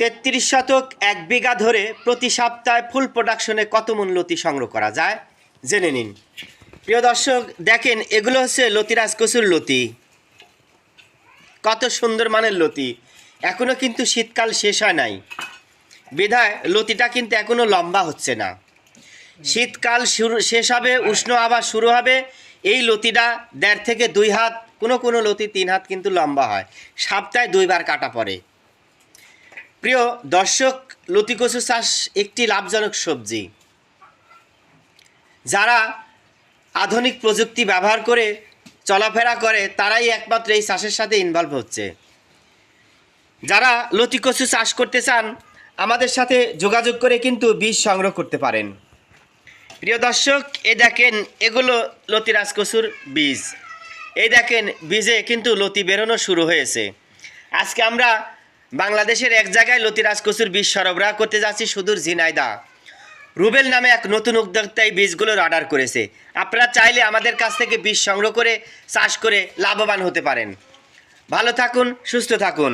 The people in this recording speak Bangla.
33 শতক 1 বিঘা ধরে প্রতি সপ্তাহে ফুল প্রোডাকশনে কত মন লতি সংগ্রহ করা যায় জেনে নিন। প্রিয় দর্শক দেখেন, এগুলো হচ্ছে লতিরাজ কচুর লতি। কত সুন্দর মানের লতি। এখনও কিন্তু শীতকাল শেষ হয় নাই, বিধায় লতিটা কিন্তু এখনও লম্বা হচ্ছে না। শীতকাল শেষ হবে, উষ্ণ আবার শুরু হবে, এই লতিটা 1.5 থেকে 2 হাত, কোনো লতি 3 হাত কিন্তু লম্বা হয়। সপ্তাহে 2 বার কাটা পড়ে। প্রিয় দর্শক, লতি কচু চাষ একটি লাভজনক সবজি। যারা আধুনিক প্রযুক্তি ব্যবহার করে চলাফেরা করে তারাই একমাত্র এই চাষের সাথে ইনভলভ হচ্ছে। যারা লতি কচু চাষ করতে চান আমাদের সাথে যোগাযোগ করে কিন্তু বীজ সংগ্রহ করতে পারেন। প্রিয় দর্শক, এই দেখেন এগুলো লতিরাজ কচুর বীজ। এই দেখেন বীজে কিন্তু লতি বেরোনো শুরু হয়েছে। আজকে আমরা বাংলাদেশের এক জায়গায় লতিরাজ কচুর বীজ সরবরাহ করতে যাচ্ছি, সুদূর ঝিনাইদহ। রুবেল নামে এক নতুন উদ্যোক্তা এই বীজগুলোর অর্ডার করেছে। আপনারা চাইলে আমাদের কাছ থেকে বীজ সংগ্রহ করে চাষ করে লাভবান হতে পারেন। ভালো থাকুন, সুস্থ থাকুন।